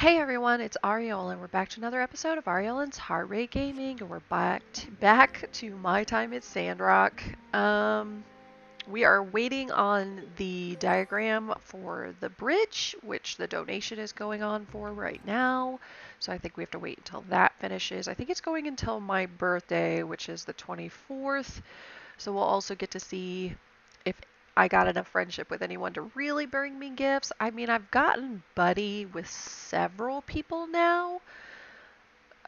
Hey everyone, it's Aureolin. We're back to another episode of Aureolin's Heartrate Gaming, and we're back to my time at Sandrock. We are waiting on the diagram for the bridge, which the donation is going on for right now. So I think we have to wait until that finishes. I think it's going until my birthday, which is the 24th. So we'll also get to see if I got enough friendship with anyone to really bring me gifts. I mean, I've gotten buddy with several people now.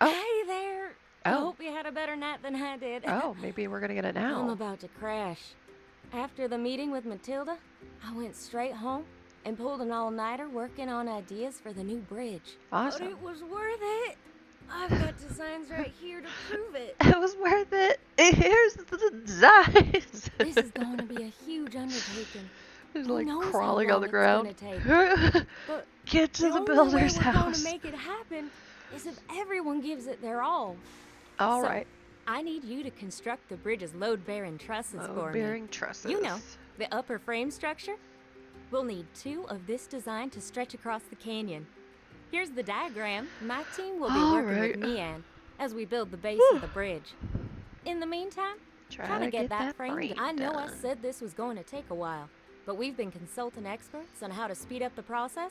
Oh, Hey there! I oh, hope you had a better night than I did. oh, maybe we're gonna get it I'm now. about to crash. After the meeting with Matilda, I went straight home and pulled an all-nighter working on ideas for the new bridge. Awesome. But it was worth it. I've got designs right here to prove it. It was worth it. Here's the designs. This is going to be a huge undertaking. He's Who like knows how crawling on long the it's ground. gonna take. But Get to the only way builder's we're going house. to make it happen is if everyone gives it their all. All So, right. I need you to construct the bridge's load-bearing trusses for me. Load-bearing trusses. You know, the upper frame structure. We'll need 2 of this design to stretch across the canyon. Here's the diagram. My team will be working with Mian as we build the base of the bridge. In the meantime, try to get that frame. I know I said this was going to take a while, but we've been consulting experts on how to speed up the process.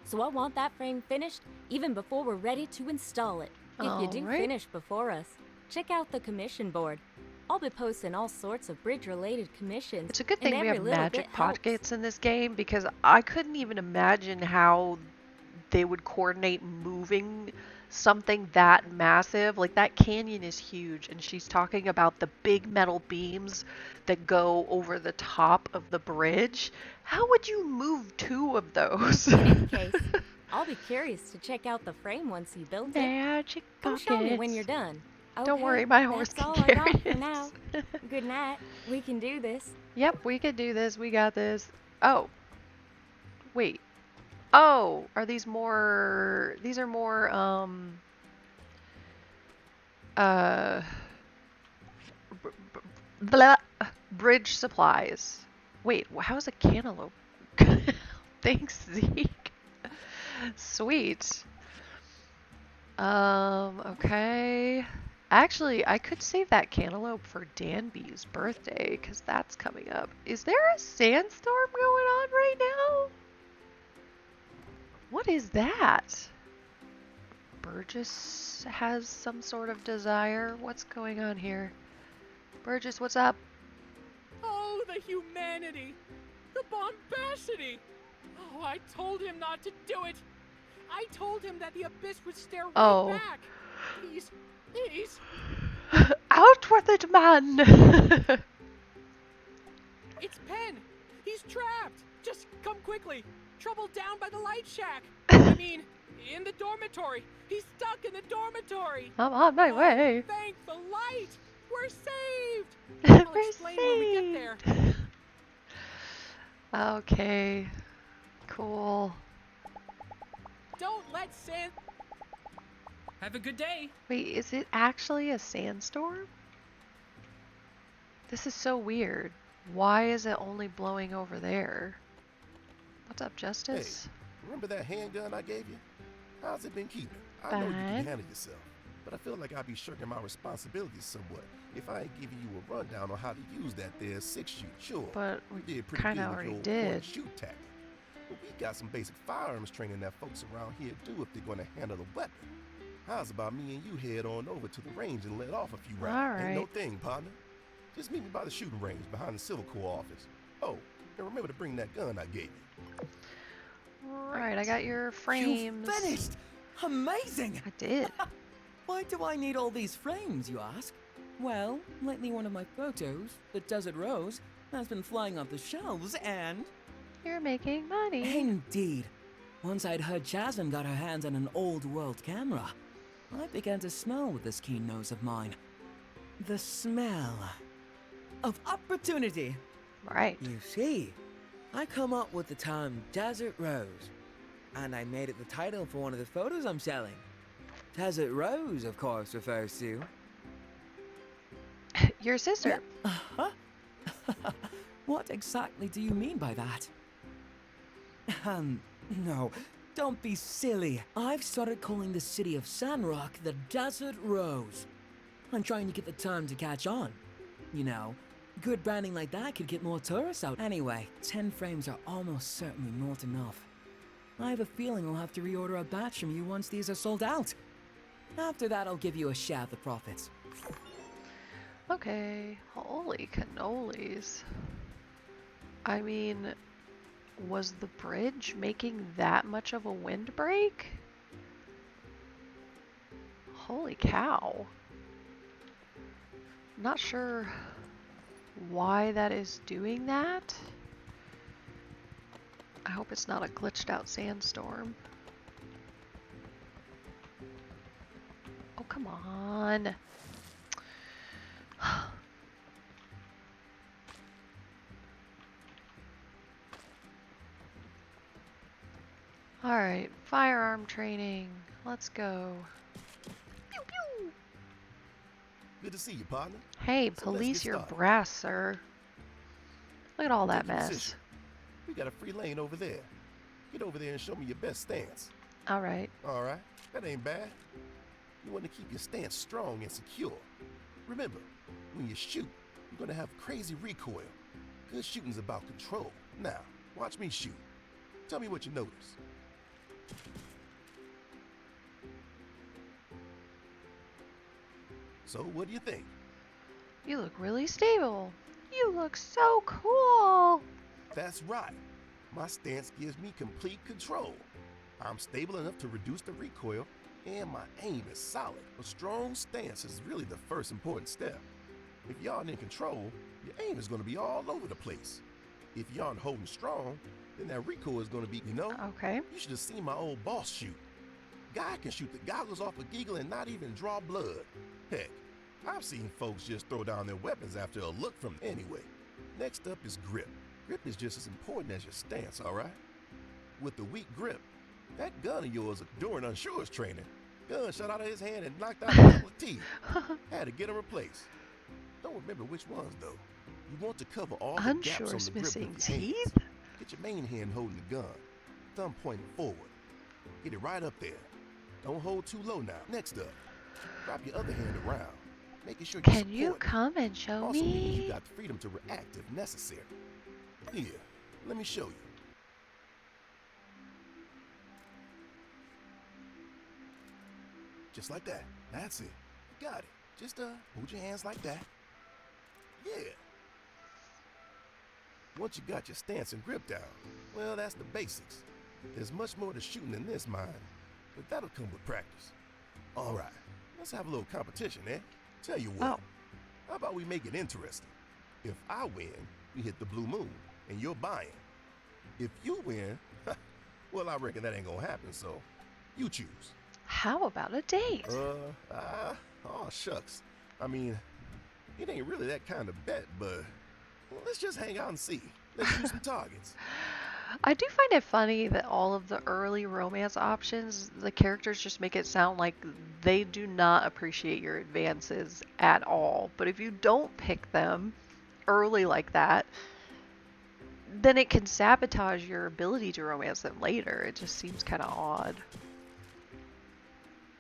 So I want that frame finished even before we're ready to install it. If you do finish before us, check out the commission board. I'll be posting all sorts of bridge-related commissions. It's a good thing we have magic pockets in this game, because I couldn't even imagine how they would coordinate moving something that massive. Like, that canyon is huge, and she's talking about the big metal beams that go over the top of the bridge. How would you move 2 of those? In any case, I'll be curious to check out the frame once you build it. Magic pockets. Come show me when you're done. Don't Okay, worry, my horse that's can all carry I got it. for now. Good night. We can do this. Yep, we can do this. We got this. Oh. Wait. Oh, are these more... These are more, bridge supplies. Wait, how's a cantaloupe? Thanks, Zeke. Sweet. Okay. Actually, I could save that cantaloupe for Danby's birthday, because that's coming up. Is there a sandstorm going on right now? What is that? Burgess has some sort of desire. What's going on here? Burgess, what's up? Oh, the humanity! The bombacity! Oh, I told him not to do it! I told him that the abyss would stare right back! He's... Out with it, man! It's Penn! He's trapped! Just come quickly! Trouble down by the light shack! I mean, in the dormitory! He's stuck in the dormitory! I'm on my way! Thank the light! We're saved! I'll explain when we get there. Okay. Cool. Don't let sand... Have a good day! Wait, is it actually a sandstorm? This is so weird. Why is it only blowing over there? What's up, Justice? Hey, remember that handgun I gave you? How's it been keeping? I know you can handle yourself, but I feel like I'd be shirking my responsibilities somewhat if I ain't giving you a rundown on how to use that there 6-shoot. Sure, But you we did pretty kind good of with already your did. one-shoot tactic. But we got some basic firearms training that folks around here do if they're going to handle a weapon. How's about me and you head on over to the range and let off a few rounds? Ain't no thing, partner. Just meet me by the shooting range behind the Civil Corps office. Oh, and remember to bring that gun I gave you. Right, I got your frames. You finished! Amazing! I did. Why do I need all these frames, you ask? Well, lately one of my photos, the Desert Rose, has been flying off the shelves and... You're making money. Indeed. Once I'd heard Jasmine got her hands on an old world camera, I began to smell with this keen nose of mine. The smell of opportunity. Right. You see, I come up with the term Desert Rose, and I made it the title for one of the photos I'm selling. Desert Rose, of course, refers to... Your sister. Uh-huh. What exactly do you mean by that? No, Don't be silly. I've started calling the city of Sandrock the Desert Rose. I'm trying to get the term to catch on. You know, good branding like that could get more tourists out. Anyway, 10 frames are almost certainly not enough. I have a feeling I'll have to reorder a batch from you once these are sold out. After that, I'll give you a share of the profits. Okay, holy cannolis. I mean, was the bridge making that much of a windbreak? Holy cow. Not sure why that is doing that. I hope it's not a glitched out sandstorm. Oh, come on. Alright, firearm training. Let's go. Pew pew! Good to see you, partner. Hey, So police your started. brass, sir. Look at all that Take your mess. position. We got a free lane over there. Get over there and show me your best stance. Alright. All right, that ain't bad. You want to keep your stance strong and secure. Remember, when you shoot, you're going to have crazy recoil. Good shooting's about control. Now, watch me shoot. Tell me what you notice. So, what do you think? You look really stable. You look so cool. That's right. My stance gives me complete control. I'm stable enough to reduce the recoil, and my aim is solid. A strong stance is really the first important step. If you aren't in control, your aim is going to be all over the place. If you aren't holding strong, then that recoil is going to be, Okay. You should have seen my old boss shoot. Guy can shoot the goggles off a giggle and not even draw blood. Heck, I've seen folks just throw down their weapons after a look from them. Anyway, next up is grip. Grip is just as important as your stance, all right? With the weak grip, that gun of yours during Unsure's training, gun shot out of his hand and knocked out a couple of teeth. Had to get him replaced. Don't remember which ones, though. You want to cover all the gaps on Unsure's the grip missing with your hands. teeth? Get your main hand holding the gun, thumb pointing forward. Get it right up there. Don't hold too low now. Next up, wrap your other hand around, making sure you're Can you supporting. come and show Also meaning you me? got the freedom to react if necessary. Here, let me show you. Just like that. That's it. Got it. Just hold your hands like that. Yeah. Once you got your stance and grip down, well, that's the basics. There's much more to shooting than this, mind, but that'll come with practice. All right, let's have a little competition, eh? Tell you what, how about we make it interesting? If I win, we hit the blue moon, and you're buying. If you win, well, I reckon that ain't gonna happen, so you choose. How about a date? Oh, shucks. I mean, it ain't really that kind of bet, but well, let's just hang out and see. Let's shoot some targets. I do find it funny that all of the early romance options, the characters just make it sound like they do not appreciate your advances at all. But if you don't pick them early like that, then it can sabotage your ability to romance them later. It just seems kind of odd.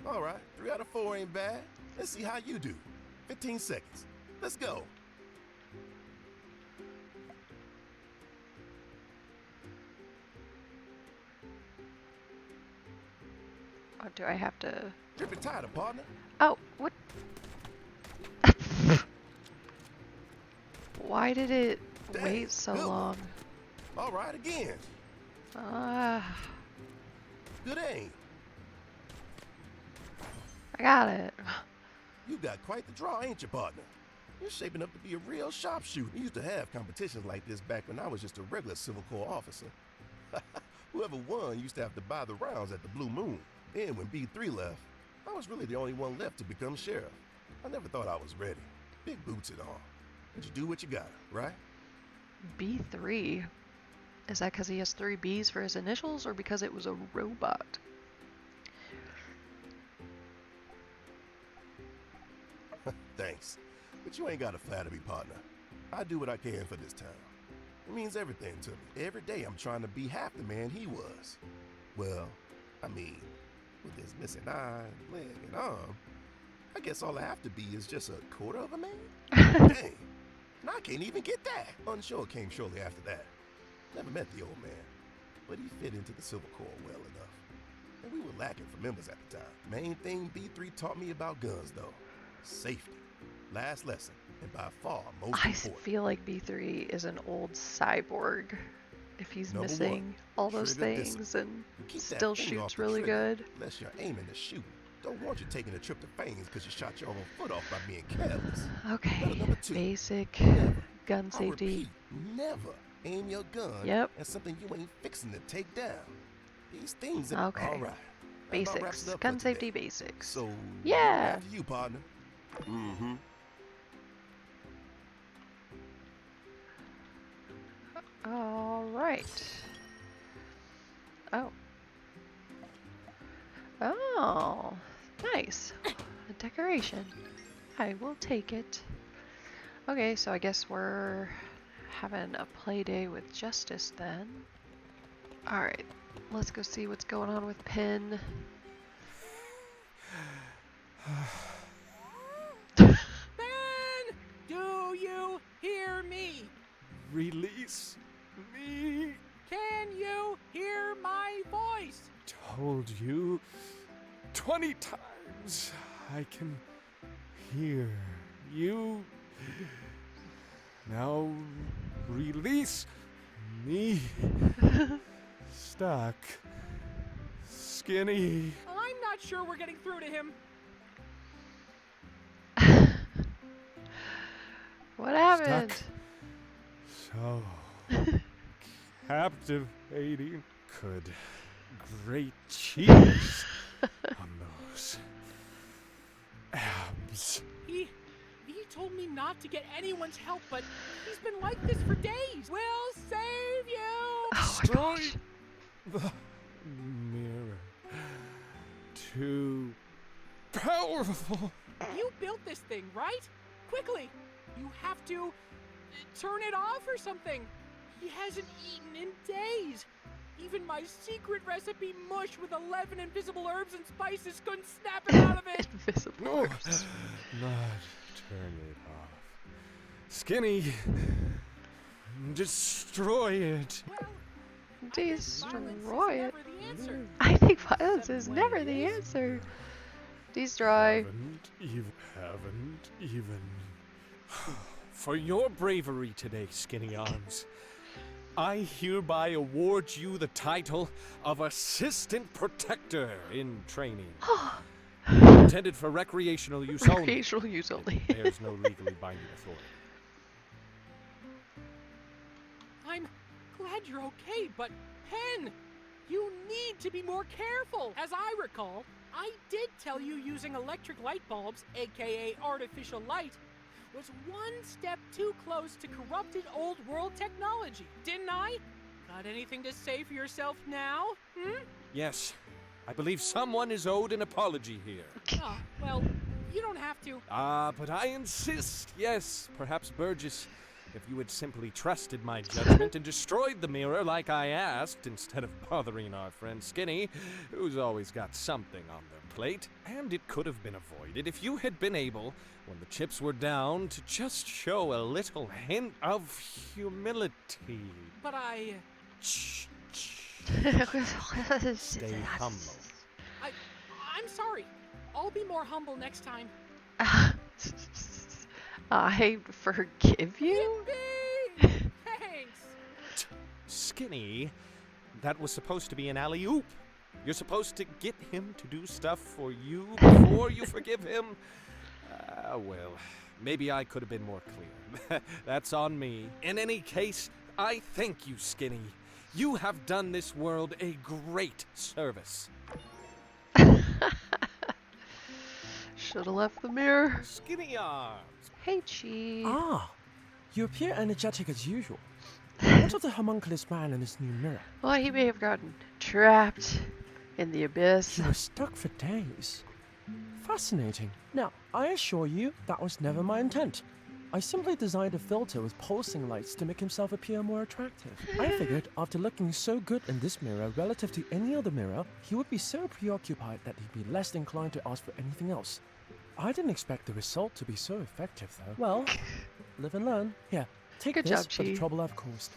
All right, 3 out of 4 ain't bad. Let's see how you do. 15 seconds. Let's go. Or do I have to... Grip it tighter, partner. Oh, what? Why did it Dang, wait so good one. long? All right, again. Good aim. I got it. You got quite the draw, ain't you, partner? You're shaping up to be a real sharpshooter. We used to have competitions like this back when I was just a regular Civil Corps officer. Whoever won used to have to buy the rounds at the Blue Moon. Then when B3 left, I was really the only one left to become sheriff. I never thought I was ready. Big boots and all. But you do what you gotta, right? B3? Is that because he has 3 B's for his initials or because it was a robot? Thanks. But you ain't gotta flatter me, partner. I do what I can for this town. It means everything to me. Every day I'm trying to be half the man he was. Well, I mean, with his missing eye, leg, and arm, I guess all I have to be is just a quarter of a man? Dang, and I can't even get that. Unsure came shortly after that. Never met the old man, but he fit into the Silver Corps well enough. And we were lacking for members at the time. Main thing B3 taught me about guns, though. Safety. Last lesson, and by far most I important. feel like B3 is an old cyborg if he's Number missing one, all those trigger things discipline. and You keep that still finger off shoots the really trigger, good. Unless you're aiming to shoot. Don't want you taking a trip to Fanes because you shot your own foot off by being careless. Okay, Letter number 2. basic Never, gun I'll safety. repeat, never aim your gun Yep. at something you ain't fixing to take down. These things are Okay. all right. That about wraps Basics. it up Gun for today. safety basics. So, Yeah. after you, partner. Mm-hmm. All right. Oh. Oh, nice. A decoration. I will take it. Okay, so I guess we're having a play day with Justice then. Alright, let's go see what's going on with Penn. Ben! Do you hear me? Release me. Can you hear my voice? Told you 20 times I can hear you. Now release me. Stuck. Skinny. I'm not sure we're getting through to him. What happened? So captivating. Could grate cheese on those abs. He told me not to get anyone's help, but he's been like this for days. We'll save you! Oh my Destroy gosh. the mirror. Too powerful. You built this thing, right? Quickly! You have to turn it off or something. He hasn't eaten in days. Even my secret recipe mush with 11 invisible herbs and spices couldn't snap it out of it. Invisible No, herbs. not turn it off. Skinny, destroy it. Well, Destroy it. never the answer. I think violence is never the answer. Destroy. Haven't even. For your bravery today, Skinny Arms, I hereby award you the title of Assistant Protector in Training. Intended for recreational use only. Recreational use only. There's no legally binding authority. I'm glad you're okay, but Pen, you need to be more careful. As I recall, I did tell you using electric light bulbs, aka artificial light, was one step too close to corrupted old world technology, didn't I? Got anything to say for yourself now? Yes, I believe someone is owed an apology here. Ah, well, you don't have to. But I insist, yes, perhaps Burgess, if you had simply trusted my judgment and destroyed the mirror like I asked, instead of bothering our friend Skinny, who's always got something on their plate. And it could have been avoided if you had been able, when the chips were down, to just show a little hint of humility. But I... Shh. Stay humble. I'm sorry. I'll be more humble next time. I forgive you? Yippee! Thanks! Skinny, that was supposed to be an alley-oop. You're supposed to get him to do stuff for you before you forgive him. Well, maybe I could have been more clear. That's on me. In any case, I thank you, Skinny. You have done this world a great service. Should have left the mirror. Skinny Arms. Hey, Chi. Ah, you appear energetic as usual. What of the homunculus man in this new mirror? Well, he may have gotten trapped in the abyss. You were stuck for days. Fascinating. Now, I assure you, that was never my intent. I simply designed a filter with pulsing lights to make himself appear more attractive. I figured after looking so good in this mirror relative to any other mirror, he would be so preoccupied that he'd be less inclined to ask for anything else. I didn't expect the result to be so effective, though. Well, live and learn. Here, take Good this job, for the Chi. trouble I've caused.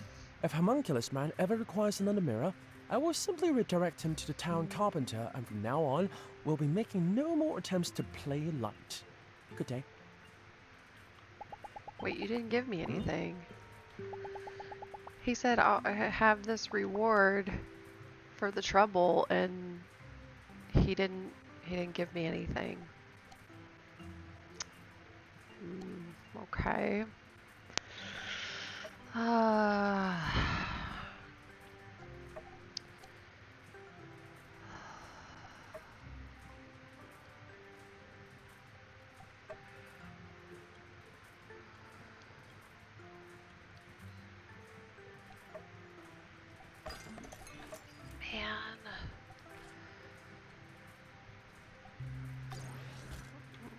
If Homunculus Man ever requires another mirror, I will simply redirect him to the town carpenter, and from now on, we'll be making no more attempts to play light. Good day. Wait, you didn't give me anything. He said I'll have this reward for the trouble, and he didn't give me anything. Okay. Man.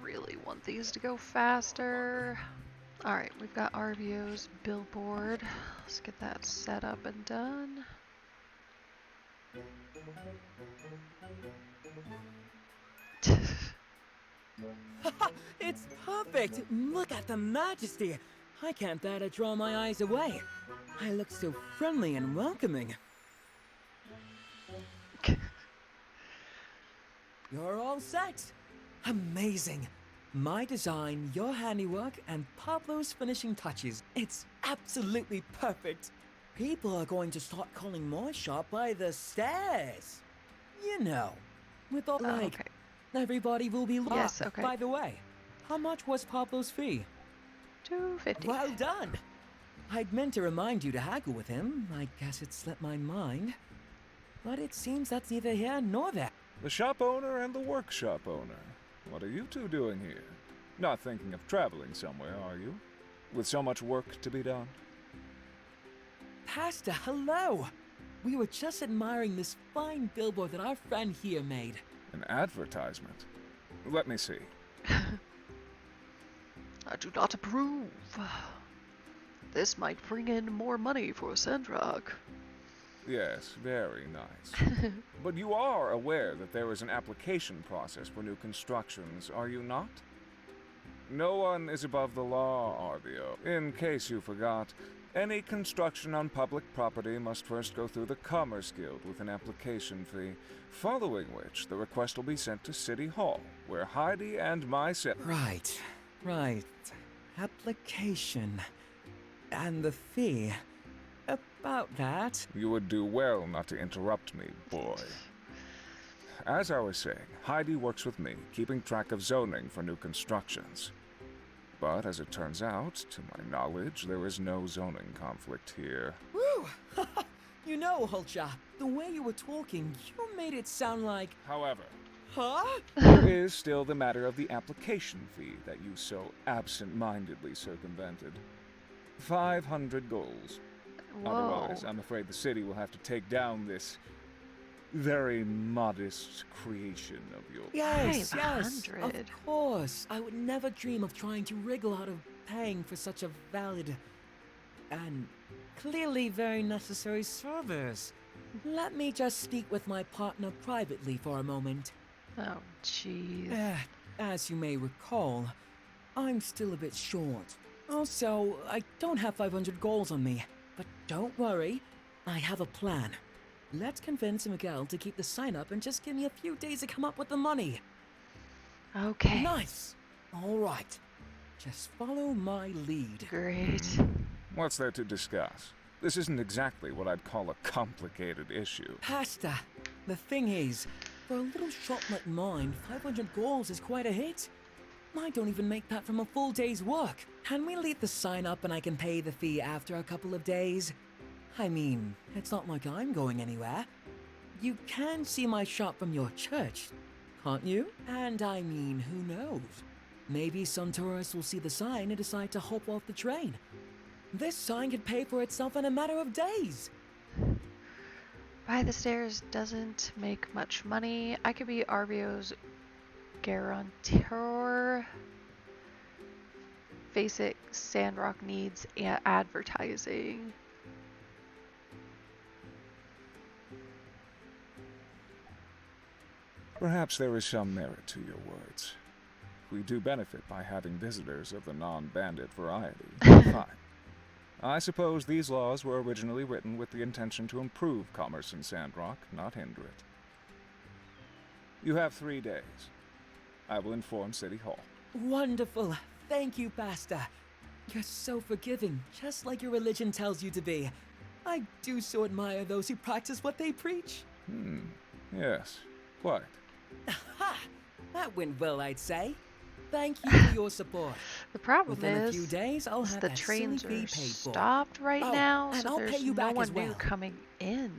Really want these to go faster. Alright, we've got Arvio's billboard. Let's get that set up and done. It's perfect! Look at the majesty! I can't bear to draw my eyes away. I look so friendly and welcoming. You're all set! Amazing! My design, your handiwork, and Pablo's finishing touches. It's absolutely perfect. People are going to start calling my shop by the stairs. You know, with all okay. everybody will be lost. Yes, okay. By the way, how much was Pablo's fee? $2.50. Well done. I'd meant to remind you to haggle with him. I guess it slipped my mind. But it seems that's neither here nor there. The shop owner and the workshop owner. What are you two doing here? Not thinking of traveling somewhere, are you? With so much work to be done? Pastor, hello! We were just admiring this fine billboard that our friend here made. An advertisement? Let me see. I do not approve. This might bring in more money for Sandrock. Yes, very nice. But you are aware that there is an application process for new constructions, are you not? No one is above the law, Arvio. In case you forgot, any construction on public property must first go through the Commerce Guild with an application fee, following which the request will be sent to City Hall, where Heidi and myself... Right. Application. And the fee. About that. You would do well not to interrupt me, boy. As I was saying, Heidi works with me, keeping track of zoning for new constructions. But as it turns out, to my knowledge, there is no zoning conflict here. Woo! You know, Hulcha, the way you were talking, you made it sound like... However, Huh? there is still the matter of the application fee that you so absent-mindedly circumvented. 500 goals. Whoa. Otherwise, I'm afraid the city will have to take down this very modest creation of yours. Yes, 500. of course. I would never dream of trying to wriggle out of paying for such a valid and clearly very necessary service. Let me just speak with my partner privately for a moment. Oh, jeez. As you may recall, I'm still a bit short. Also, I don't have 500 goals on me. But don't worry, I have a plan. Let's convince Miguel to keep the sign up and just give me a few days to come up with the money. Okay. Nice! Alright. Just follow my lead. Great. What's there to discuss? This isn't exactly what I'd call a complicated issue. Pasta! The thing is, for a little shop like mine, 500 goals is quite a hit. I don't even make that from a full day's work. Can we leave the sign up and I can pay the fee after a couple of days? I mean, it's not like I'm going anywhere. You can see my shop from your church, can't you? And I mean, who knows? Maybe some tourists will see the sign and decide to hop off the train. This sign could pay for itself in a matter of days. By the stairs doesn't make much money. I could be Arvio's guarantor. basic Sandrock needs advertising. Perhaps there is some merit to your words. We do benefit by having visitors of the non-bandit variety. Fine. I suppose these laws were originally written with the intention to improve commerce in Sandrock, not hinder it. You have 3 days. I will inform City Hall. Wonderful. Thank you, Pastor. You're so forgiving, just like your religion tells you to be. I do so admire those who practice what they preach. Yes, quite. Ha! That went well, I'd say. Thank you for your support. The problem Within a is, few days, I'll have the that silly trains fee are paid for. stopped right Oh, now, and so I'll pay there's you no back one as well. new coming in.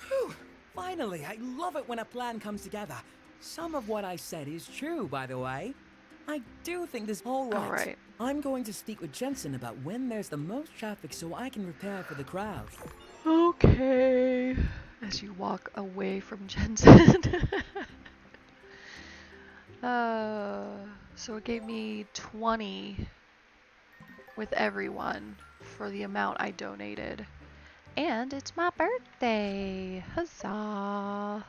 Whew! Finally, I love it when a plan comes together. Some of what I said is true, by the way. I do think this all right. All right. I'm going to speak with Jensen about when there's the most traffic so I can prepare for the crowd. Okay. As you walk away from Jensen. So it gave me 20 with everyone for the amount I donated. And it's my birthday. Huzzah.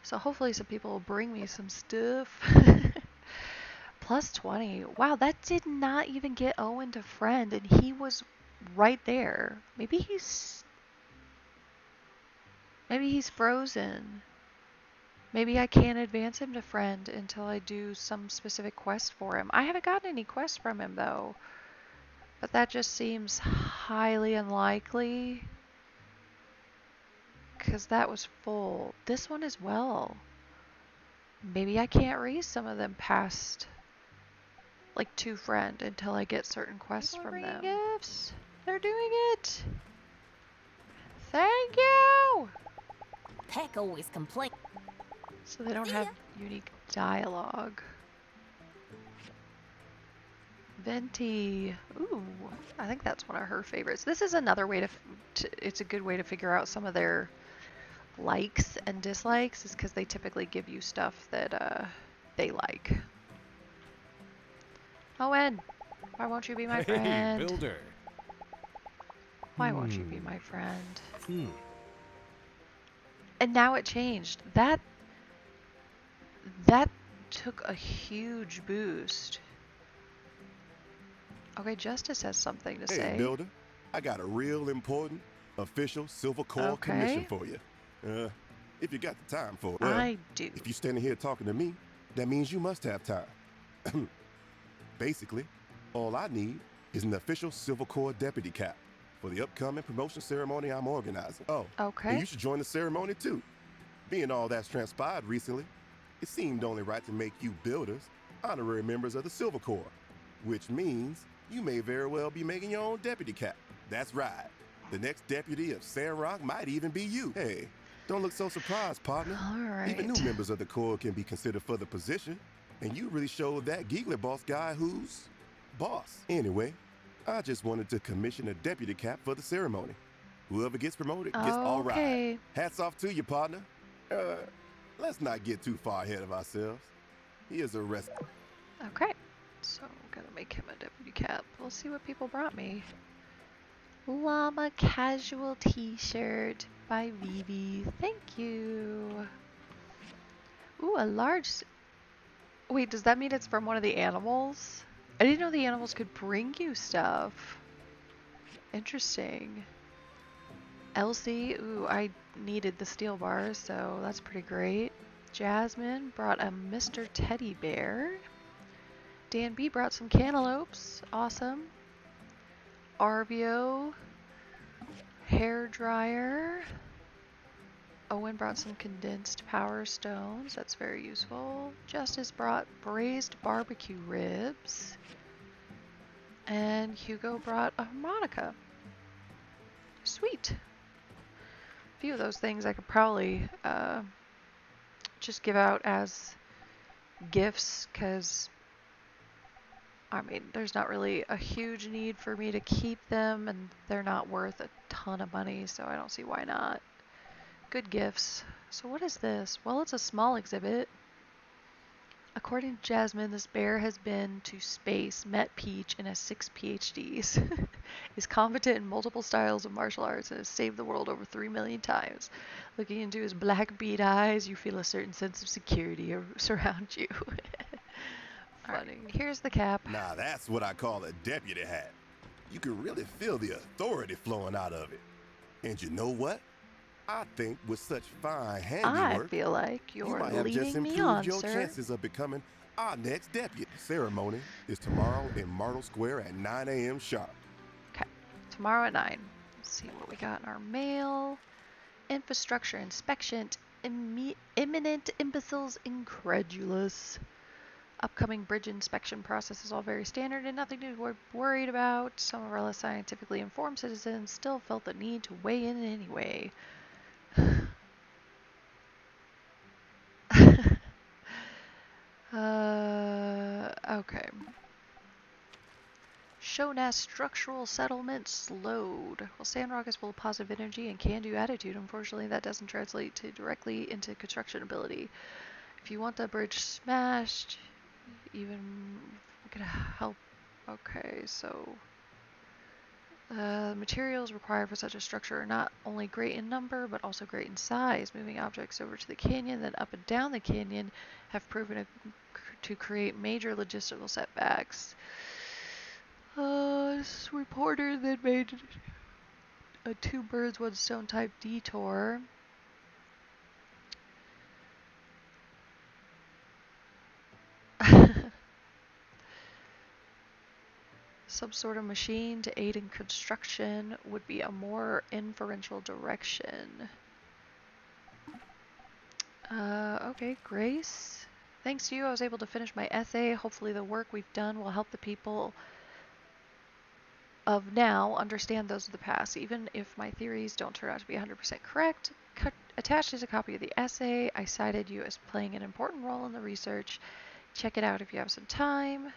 So hopefully some people will bring me some stuff. Plus 20. Wow, that did not even get Owen to friend, and he was right there. Maybe he's frozen. Maybe I can't advance him to friend until I do some specific quest for him. I haven't gotten any quests from him though. But that just seems highly unlikely. Because that was full. This one as well. Maybe I can't raise some of them past like to friend until I get certain quests from them. Gifts. They're doing it. Thank you. Peck always complains. So they don't have unique dialogue. Venti. Ooh, I think that's one of her favorites. This is another way it's a good way to figure out some of their likes and dislikes, is because they typically give you stuff that they like. Owen, why won't you be my friend? Hey, Builder. Why won't you be my friend? And now it changed. That took a huge boost. Okay, Justice has something to say. Hey, Builder. I got a real important official Silver Core commission for you. If you got the time for it. I do. If you're standing here talking to me, that means you must have time. Basically, all I need is an official Silver Core deputy cap for the upcoming promotion ceremony I'm organizing. Oh, okay. And you should join the ceremony too. Being all that's transpired recently, it seemed only right to make you builders honorary members of the Silver Corps, which means you may very well be making your own deputy cap. That's right. The next deputy of Sandrock might even be you. Hey, don't look so surprised, partner. All right. Even new members of the Corps can be considered for the position, and you really showed that Giggler boss guy who's boss. Anyway, I just wanted to commission a deputy cap for the ceremony. Whoever gets promoted gets all right. Hats off to you, partner. Let's not get too far ahead of ourselves. Here's a rest. Okay, so I'm gonna make him a deputy cap. We'll see what people brought me. Llama casual t-shirt by Vivi. Thank you. Ooh, a large... Wait, does that mean it's from one of the animals? I didn't know the animals could bring you stuff. Interesting. Elsie, ooh, I needed the steel bars, so that's pretty great. Jasmine brought a Mr. Teddy Bear. Dan B brought some cantaloupes, awesome. Arvio, hair dryer. Owen brought some condensed power stones, that's very useful. Justice brought braised barbecue ribs. And Hugo brought a harmonica. Sweet. A few of those things I could probably just give out as gifts, because I mean, there's not really a huge need for me to keep them, and they're not worth a ton of money, so I don't see why not. Good gifts. So what is this? Well, it's a small exhibit. A According to Jasmine, this bear has been to space, met Peach, and has 6 PhDs. Is competent in multiple styles of martial arts and has saved the world over 3 million times. Looking into his black bead eyes, you feel a certain sense of security surround you. Funny. Here's the cap. Now that's what I call a deputy hat. You can really feel the authority flowing out of it. And you know what? I think with such fine handiwork, I feel like you you're might have just leading me improved on, your sir. chances of becoming our next deputy. Ceremony is tomorrow in Myrtle Square at 9 a.m. sharp. Okay, tomorrow at 9. Let's see what we got in our mail. Infrastructure inspection. Imminent imbeciles incredulous. Upcoming bridge inspection process is all very standard and nothing to be worried about. Some of our less scientifically informed citizens still felt the need to weigh in anyway. Okay. Shonas structural settlement slowed. Well, Sandrock is full of positive energy and can-do attitude. Unfortunately, that doesn't translate directly into construction ability. If you want the bridge smashed, even we could help. Okay, so materials required for such a structure are not only great in number, but also great in size. Moving objects over to the canyon, then up and down the canyon, have proven to create major logistical setbacks. This reporter then made a 2 birds, 1 stone type detour. Some sort of machine to aid in construction would be a more inferential direction. Okay, Grace. Thanks to you, I was able to finish my essay. Hopefully the work we've done will help the people of now understand those of the past. Even if my theories don't turn out to be 100% correct, attached is a copy of the essay. I cited you as playing an important role in the research. Check it out if you have some time.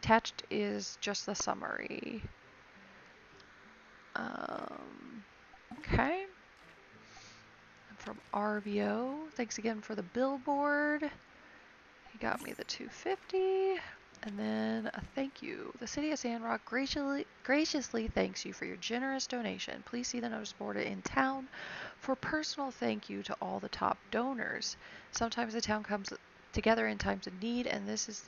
Attached is just the summary. Okay. From RVO, thanks again for the billboard. He got me the 250. And then a thank you. The City of Sandrock graciously thanks you for your generous donation. Please see the notice board in town for a personal thank you to all the top donors. Sometimes the town comes together in times of need, and this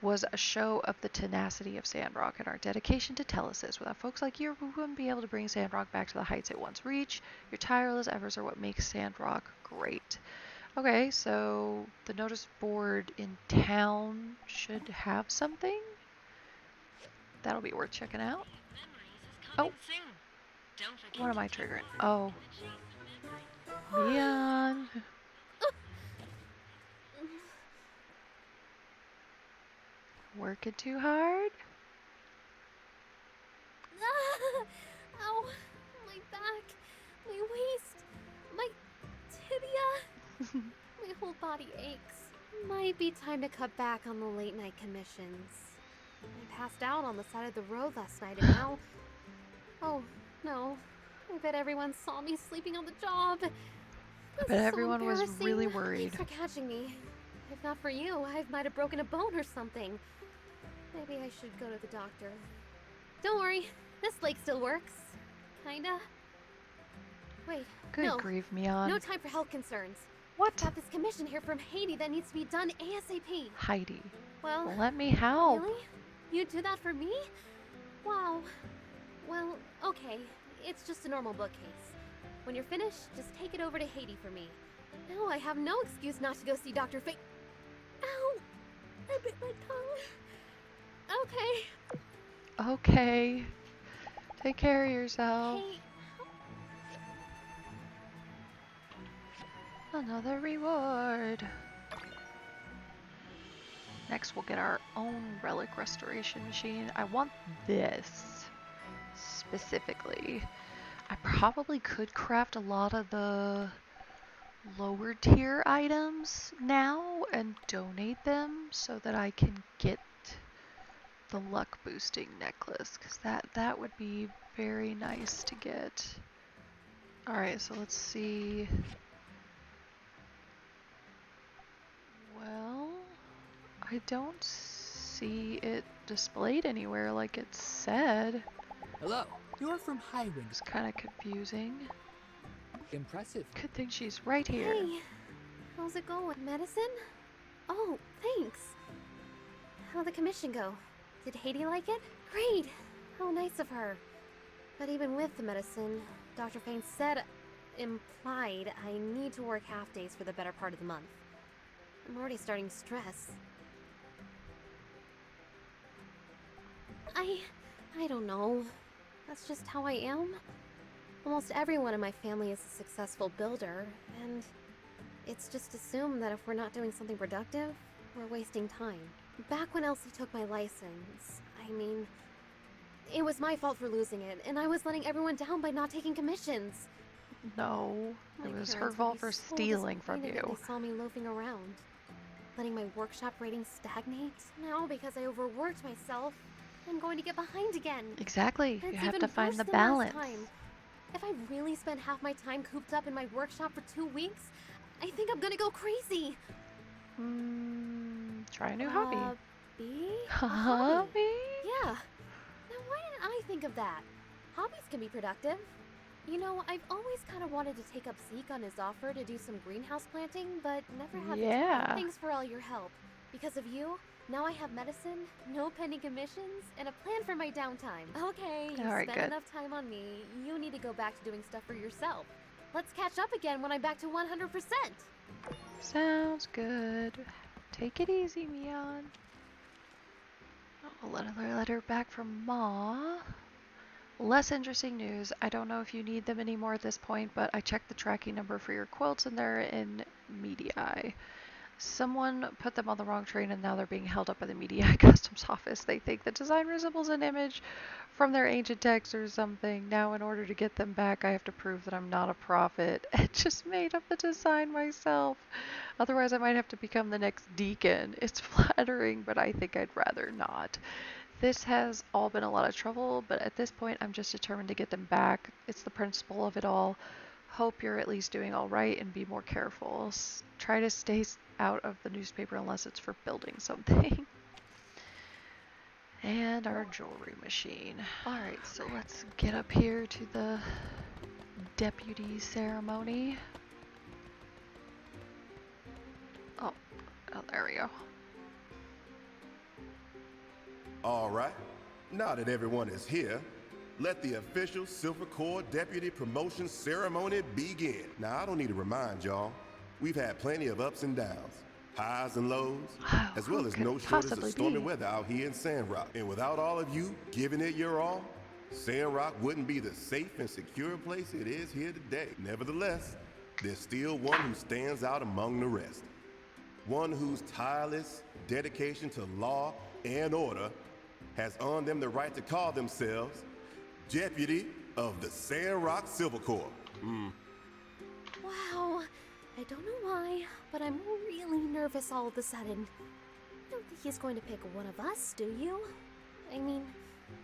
was a show of the tenacity of Sandrock and our dedication to Telesis. Without folks like you, we wouldn't be able to bring Sandrock back to the heights it once reached. Your tireless efforts are what makes Sandrock great. Okay, so the notice board in town should have something. That'll be worth checking out. Oh, what am I triggering? Oh, Neon. Working too hard? Ow, my back, my waist, my tibia. My whole body aches. Might be time to cut back on the late night commissions. I passed out on the side of the road last night and now... Oh, no. I bet everyone saw me sleeping on the job. I bet everyone was really worried. Thanks for catching me. If not for you, I might have broken a bone or something. Maybe I should go to the doctor. Don't worry, this lake still works. Kinda. Wait, Good grief, Mion. no time for health concerns. What? I've got this commission here from Haiti that needs to be done ASAP. Heidi. Well, Let me help. really? You'd do that for me? Wow. Well, okay. It's just a normal bookcase. When you're finished, just take it over to Haiti for me. Now I have no excuse not to go see Dr. Fate. Ow! I bit my tongue. Okay. Okay. Take care of yourself. Hey, Another reward. Next, we'll get our own relic restoration machine. I want this specifically. I probably could craft a lot of the lower tier items now and donate them so that I can get the luck boosting necklace, because that would be very nice to get. Alright, so let's see. Well, I don't see it displayed anywhere like it said. Hello. You're from Highwind. It's kind of confusing. Impressive. Good thing she's right here. Hey, how's it going? Medicine? Oh, thanks. How'd the commission go? Did Haiti like it? Great. How nice of her. But even with the medicine, Dr. Fain implied I need to work half days for the better part of the month. I'm already starting to stress. I don't know. That's just how I am. Almost everyone in my family is a successful builder, and it's just assumed that if we're not doing something productive, we're wasting time. Back when Elsie took my license, I mean, it was my fault for losing it, and I was letting everyone down by not taking commissions. No, My it was her parents would fault be for so stealing from disappointed if you. They saw me loafing around, letting my workshop rating stagnate. Now, because I overworked myself, I'm going to get behind again. Exactly. And You it's have even to find worse the than last balance. time. If I really spend half my time cooped up in my workshop for 2 weeks, I think I'm gonna go crazy. Try a new hobby. Hobby? A Hobby? Yeah. Now, why didn't I think of that? Hobbies can be productive. You know, I've always kind of wanted to take up Zeke on his offer to do some greenhouse planting, but never had the Yeah. time. Thanks for all your help. Because of you, now I have medicine, no pending commissions, and a plan for my downtime. Okay, you All right, spent good. enough time on me. You need to go back to doing stuff for yourself. Let's catch up again when I'm back to 100%. Sounds good. Take it easy, Mion. Oh, another letter back from Ma. Less interesting news. I don't know if you need them anymore at this point, but I checked the tracking number for your quilts and they're in Media. Someone put them on the wrong train and now they're being held up by the Media Customs Office. They think the design resembles an image from their ancient text or something. Now, in order to get them back, I have to prove that I'm not a prophet and just made up the design myself. Otherwise, I might have to become the next deacon. It's flattering, but I think I'd rather not. This has all been a lot of trouble, but at this point, I'm just determined to get them back. It's the principle of it all. Hope you're at least doing all right and be more careful. Try to stay out of the newspaper unless it's for building something. And our jewelry machine. Alright, so let's get up here to the deputy ceremony. Oh, there we go. All right, now that everyone is here, let the official Silver Corps Deputy Promotion Ceremony begin. Now, I don't need to remind y'all, we've had plenty of ups and downs, highs and lows, as well as no shortage of stormy weather out here in Sandrock. And without all of you giving it your all, Sandrock wouldn't be the safe and secure place it is here today. Nevertheless, there's still one who stands out among the rest. One whose tireless dedication to law and order has earned them the right to call themselves Deputy of the Sandrock Silver Corps. Wow, I don't know why, but I'm really nervous all of a sudden. I don't think he's going to pick one of us, do you? I mean,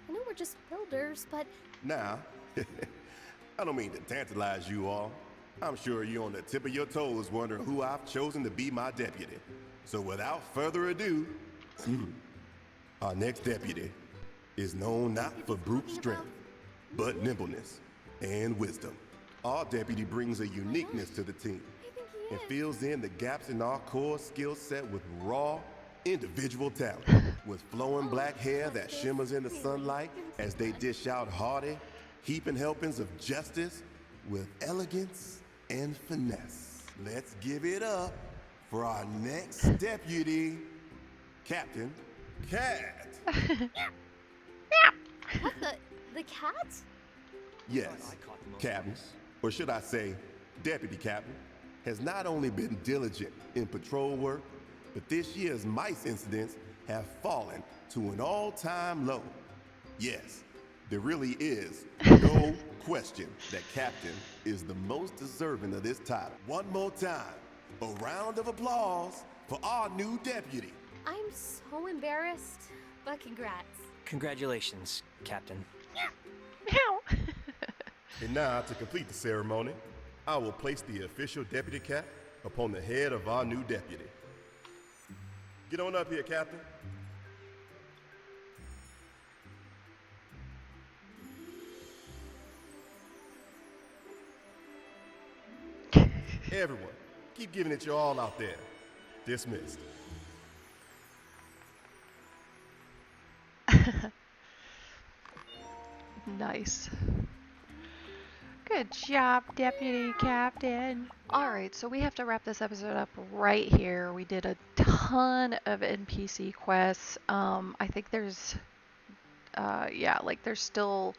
I know we're just builders, but... Now, I don't mean to tantalize you all. I'm sure you're on the tip of your toes wondering who I've chosen to be my deputy. So without further ado, our next deputy is known not for brute strength, but nimbleness and wisdom. Our deputy brings a uniqueness to the team and fills in the gaps in our core skill set with raw, individual talent. With flowing black hair that shimmers in the sunlight as they dish out hearty, heaping helpings of justice with elegance and finesse. Let's give it up for our next deputy, Captain Cat. What the cat? Yes, Captain, or should I say, Deputy Captain, has not only been diligent in patrol work, but this year's mice incidents have fallen to an all-time low. Yes, there really is no question that Captain is the most deserving of this title. One more time, a round of applause for our new deputy. I'm so embarrassed, but congrats. Congratulations, Captain. Meow. And now, to complete the ceremony, I will place the official deputy cap upon the head of our new deputy. Get on up here, Captain. Everyone, keep giving it your all out there. Dismissed. Nice. Good job, Deputy Captain. Alright, so we have to wrap this episode up right here. We did a ton of NPC quests. I think there's, there's still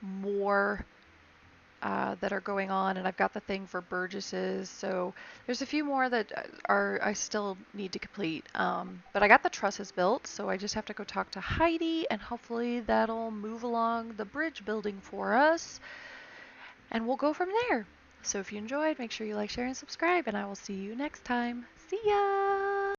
more that are going on, and I've got the thing for Burgess's, so there's a few more that I still need to complete. But I got the trusses built, so I just have to go talk to Heidi, and hopefully that'll move along the bridge building for us, and we'll go from there. So if you enjoyed, make sure you like, share, and subscribe, and I will see you next time. See ya!